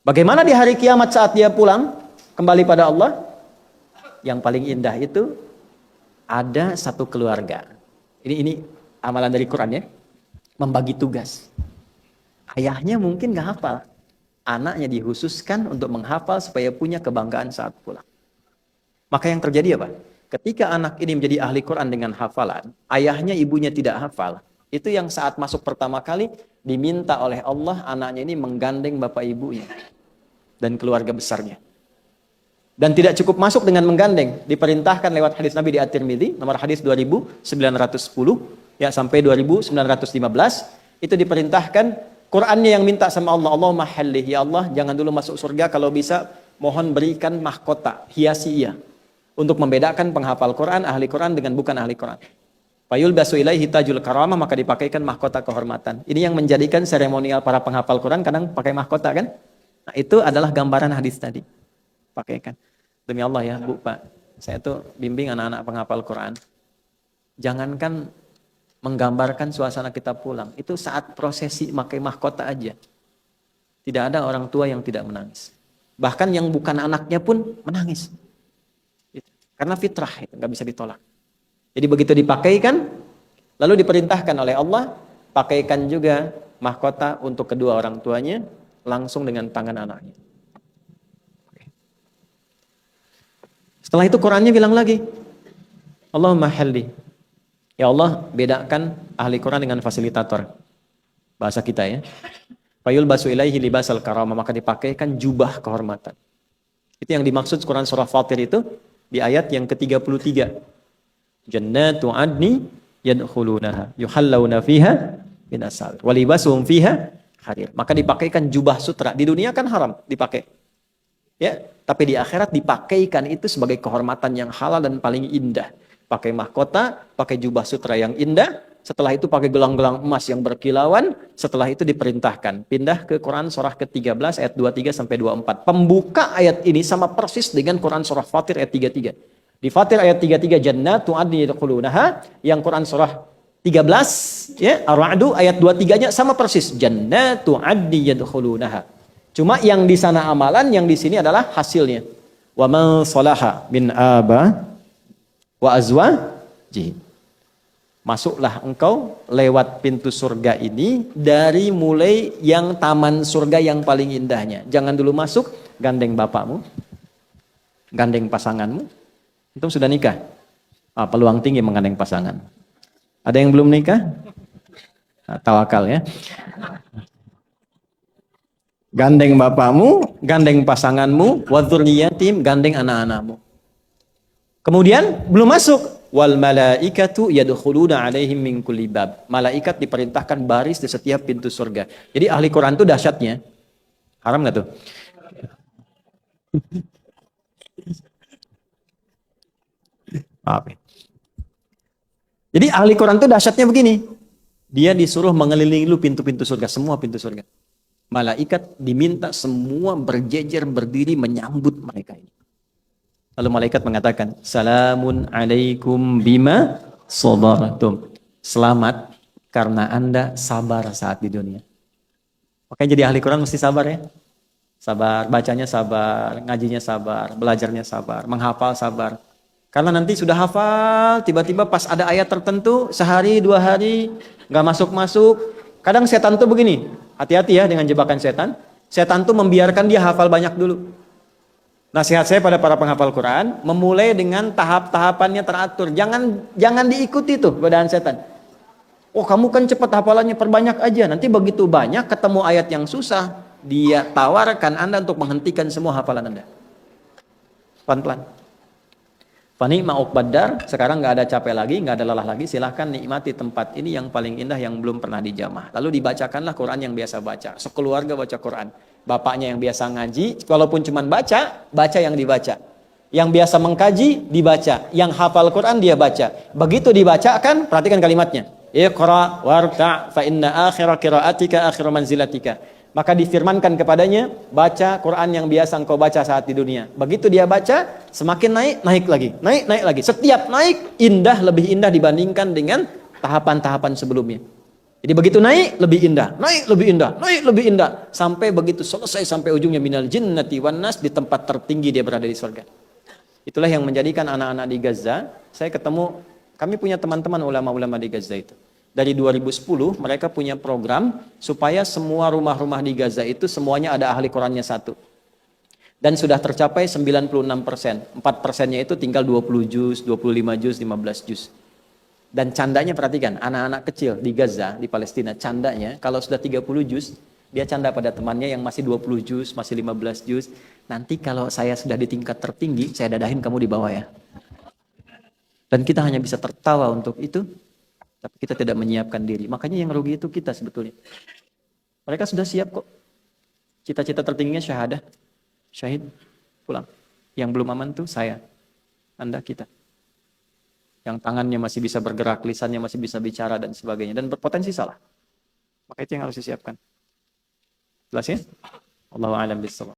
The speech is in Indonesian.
Bagaimana di hari kiamat saat dia pulang kembali pada Allah? Yang paling indah itu ada satu keluarga. Ini amalan dari Quran ya. Membagi tugas. Ayahnya mungkin gak hafal. Anaknya dikhususkan untuk menghafal supaya punya kebanggaan saat pulang. Maka yang terjadi apa? Ketika anak ini menjadi ahli Quran dengan hafalan, ayahnya ibunya tidak hafal. Itu yang saat masuk pertama kali diminta oleh Allah anaknya ini menggandeng bapak ibunya dan keluarga besarnya. Dan tidak cukup masuk dengan menggandeng, diperintahkan lewat hadis Nabi di At-Tirmidzi, nomor hadis 2910 ya sampai 2915, itu diperintahkan Qur'annya yang minta sama Allah, Allahumma hallih, ya Allah, jangan dulu masuk surga, kalau bisa mohon berikan mahkota, hiasi ia, untuk membedakan penghafal Quran, ahli Quran dengan bukan ahli Quran. Fayul basu ilaihi tajul karamah, maka dipakaikan mahkota kehormatan. Ini yang menjadikan seremonial para penghafal Quran kadang pakai mahkota kan? Nah, itu adalah gambaran hadis tadi. Pakaikan. Demi Allah ya, Bu, Pak. Saya tuh bimbing anak-anak penghafal Quran. Jangankan menggambarkan suasana kita pulang. Itu saat prosesi pakai mahkota aja. Tidak ada orang tua yang tidak menangis. Bahkan yang bukan anaknya pun menangis. Karena fitrah, itu nggak bisa ditolak. Jadi begitu dipakaikan, lalu diperintahkan oleh Allah, pakaikan juga mahkota untuk kedua orang tuanya, langsung dengan tangan anaknya. Setelah itu Qurannya bilang lagi, Allahumma halli. Ya Allah, bedakan ahli Quran dengan fasilitator. Bahasa kita ya. Fayul basu ilaihi libasal karamah, maka dipakaikan jubah kehormatan. Itu yang dimaksud Quran surah Fatir itu di ayat yang ke-33. Jannatu adni yadkhulunaha yuhallawna fiha min asal wa libasuhum fiha harir. Maka dipakaikan jubah sutra. Di dunia kan haram dipakai. Ya, tapi di akhirat dipakaikan itu sebagai kehormatan yang halal dan paling indah. Pakai mahkota, pakai jubah sutra yang indah, setelah itu pakai gelang-gelang emas yang berkilauan, setelah itu diperintahkan pindah ke Quran surah ke-13 ayat 23 sampai 24. Pembuka ayat ini sama persis dengan Quran surah Fatir ayat 33. Di Fatir ayat 33 jannatu adni yadkhulunaha, yang Quran surah 13 ya, Ar-Ra'd ayat 23-nya sama persis, jannatu adni yadkhulunaha. Cuma yang di sana amalan, yang di sini adalah hasilnya. Wa man salaha min aba wa azwajihi. Masuklah engkau lewat pintu surga ini dari mulai yang taman surga yang paling indahnya. Jangan dulu masuk gandeng bapakmu, gandeng pasanganmu. Itu sudah nikah. Peluang tinggi menggandeng pasangan. Ada yang belum nikah? Tawakal ya. Gandeng bapakmu, gandeng pasanganmu, wa dzurriyyatim, gandeng anak-anakmu. Kemudian belum masuk, wal malaikatu yadkhuluna alaihim min kulli bab. Malaikat diperintahkan baris di setiap pintu surga. Jadi ahli Quran itu dahsyatnya. Haram enggak tuh? Maaf. Jadi ahli Quran itu dahsyatnya begini. Dia disuruh mengelilingi lu pintu-pintu surga, semua pintu surga. Malaikat diminta semua berjejer berdiri menyambut mereka ini. Lalu malaikat mengatakan, Salamun alaikum bima sabartum. Selamat karena Anda sabar saat di dunia. Makanya jadi ahli Quran mesti sabar ya. Sabar, bacanya sabar, ngajinya sabar, belajarnya sabar, menghafal sabar. Karena nanti sudah hafal, tiba-tiba pas ada ayat tertentu, sehari, 2 hari, gak masuk-masuk. Kadang setan tuh begini, hati-hati ya dengan jebakan setan. Setan tuh membiarkan dia hafal banyak dulu. Nasihat saya pada para penghafal Quran, memulai dengan tahap-tahapannya teratur. Jangan diikuti tuh godaan setan. Oh kamu kan cepat hafalannya, perbanyak aja. Nanti begitu banyak ketemu ayat yang susah, dia tawarkan Anda untuk menghentikan semua hafalan Anda. Pelan-pelan. Fani ma'uqbaddar, sekarang nggak ada capek lagi, nggak ada lelah lagi, silahkan nikmati tempat ini yang paling indah yang belum pernah dijamah. Lalu dibacakanlah Quran yang biasa baca, sekeluarga baca Quran. Bapaknya yang biasa ngaji, walaupun cuma baca yang dibaca. Yang biasa mengkaji, dibaca. Yang hafal Quran, dia baca. Begitu dibacakan, perhatikan kalimatnya. Iqra warta' fa inna akhira qira'atika akhiru manzilatika. Maka difirmankan kepadanya, baca Quran yang biasa engkau baca saat di dunia. Begitu dia baca, semakin naik lagi. Naik lagi. Setiap naik, lebih indah dibandingkan dengan tahapan-tahapan sebelumnya. Jadi begitu naik lebih indah, naik lebih indah, naik lebih indah, sampai begitu selesai sampai ujungnya minal jinnati wan nas, di tempat tertinggi dia berada di surga. Itulah yang menjadikan anak-anak di Gaza, saya ketemu, kami punya teman-teman ulama-ulama di Gaza itu. Dari 2010 mereka punya program supaya semua rumah-rumah di Gaza itu semuanya ada ahli Qurannya satu. Dan sudah tercapai 96%. 4%-nya itu tinggal 20 juz, 25 juz, 15 juz. Dan candanya perhatikan, anak-anak kecil di Gaza, di Palestina, candanya kalau sudah 30 juz, dia canda pada temannya yang masih 20 juz, masih 15 juz. Nanti kalau saya sudah di tingkat tertinggi, saya dadahin kamu di bawah ya. Dan kita hanya bisa tertawa untuk itu, tapi kita tidak menyiapkan diri. Makanya yang rugi itu kita sebetulnya. Mereka sudah siap kok. Cita-cita tertingginya syahadah, syahid, pulang. Yang belum aman tuh saya, Anda, kita. Yang tangannya masih bisa bergerak, lisannya masih bisa bicara dan sebagainya, dan berpotensi salah. Maka itu yang harus disiapkan. Jelas ya? Allahu a'lam bishawab.